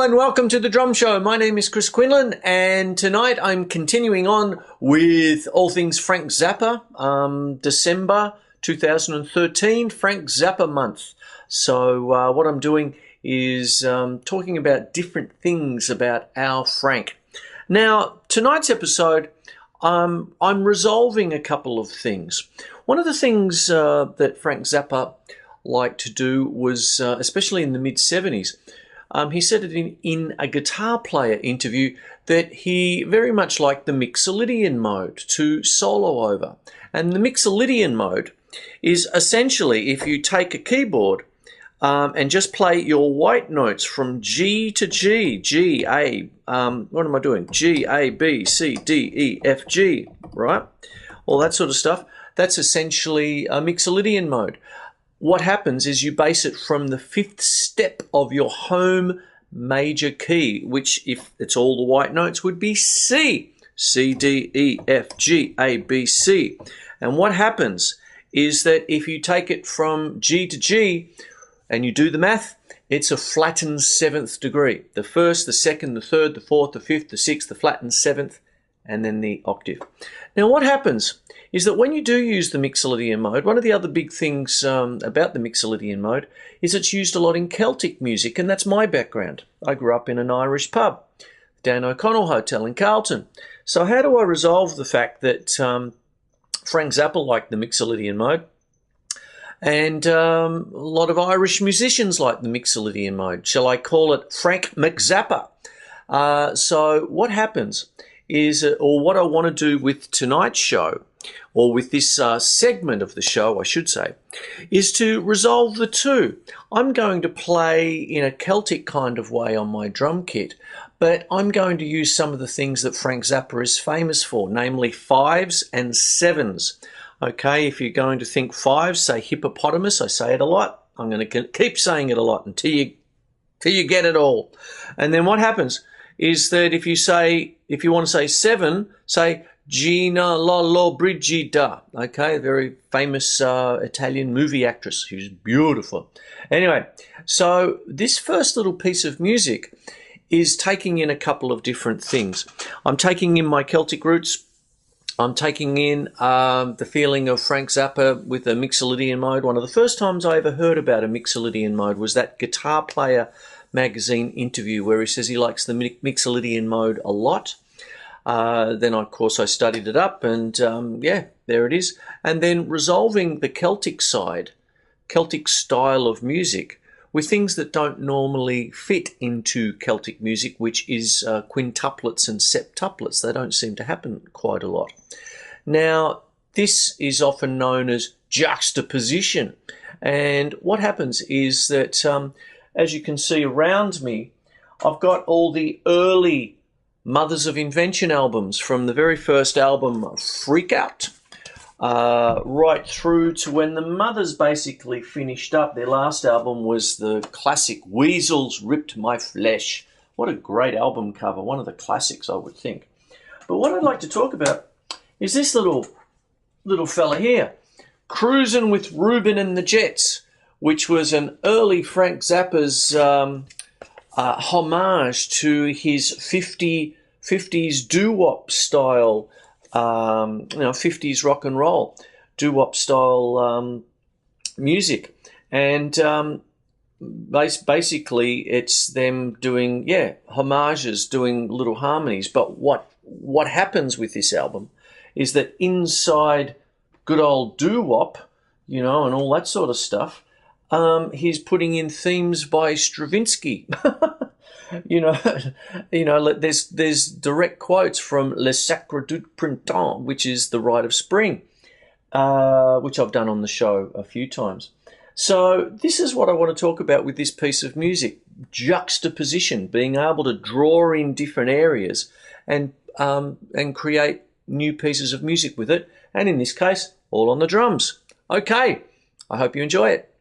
and welcome to the Drumshow. My name is Quinlan, and tonight I'm continuing on with all things Frank Zappa, December 2013, Frank Zappa Month. So what I'm doing is talking about different things about our Frank. Now, tonight's episode, I'm resolving a couple of things. One of the things that Frank Zappa liked to do was, especially in the mid-70s, he said it in a guitar player interview that he very much liked the Mixolydian mode to solo over. And the Mixolydian mode is essentially if you take a keyboard and just play your white notes from G to G, G, A, what am I doing? G, A, B, C, D, E, F, G, right? All that sort of stuff. That's essentially a Mixolydian mode. What happens is you base it from the fifth step of your home major key, which, if it's all the white notes, would be C. C, D, E, F, G, A, B, C. And what happens is that if you take it from G to G and you do the math, it's a flattened seventh degree. The first, the second, the third, the fourth, the fifth, the sixth, the flattened seventh, and then the octave. Now what happens is that when you do use the Mixolydian mode, one of the other big things about the Mixolydian mode is it's used a lot in Celtic music, and that's my background. I grew up in an Irish pub, Dan O'Connell Hotel in Carlton. So how do I resolve the fact that Frank Zappa liked the Mixolydian mode, and a lot of Irish musicians like the Mixolydian mode? Shall I call it Frank McZappa? So what happens is, or what I want to do with tonight's show, or with this segment of the show, I should say, is to resolve the two. I'm going to play in a Celtic kind of way on my drum kit, but I'm going to use some of the things that Frank Zappa is famous for, namely fives and sevens. Okay, if you're going to think fives, say hippopotamus. I say it a lot. I'm going to keep saying it a lot until you get it all. And then what happens is that if you want to say seven, say Gina Lollobrigida, okay, a very famous Italian movie actress who's beautiful. Anyway, so this first little piece of music is taking in a couple of different things. I'm taking in my Celtic roots. I'm taking in the feeling of Frank Zappa with a Mixolydian mode. One of the first times I ever heard about a Mixolydian mode was that Guitar Player magazine interview where he says he likes the Mixolydian mode a lot. Then, of course, I studied it up, and yeah, there it is. And then resolving the Celtic side, Celtic style of music, with things that don't normally fit into Celtic music, which is quintuplets and septuplets. They don't seem to happen quite a lot. Now, this is often known as juxtaposition. And what happens is that, as you can see around me, I've got all the early Mothers of Invention albums, from the very first album, Freak Out, right through to when the Mothers basically finished up. Their last album was the classic Weasels Ripped My Flesh. What a great album cover, one of the classics, I would think. But what I'd like to talk about is this little fella here, Cruisin' with Reuben and the Jets, which was an early Frank Zappa's homage to his 50s doo-wop style, 50s rock and roll, doo-wop style music. And basically it's them doing, homages, doing little harmonies. But what happens with this album is that inside good old doo-wop, and all that sort of stuff, he's putting in themes by Stravinsky. There's direct quotes from Le Sacre du Printemps, which is the Rite of Spring, which I've done on the show a few times. So this is what I want to talk about with this piece of music: juxtaposition, being able to draw in different areas and create new pieces of music with it. And in this case, all on the drums. Okay, I hope you enjoy it.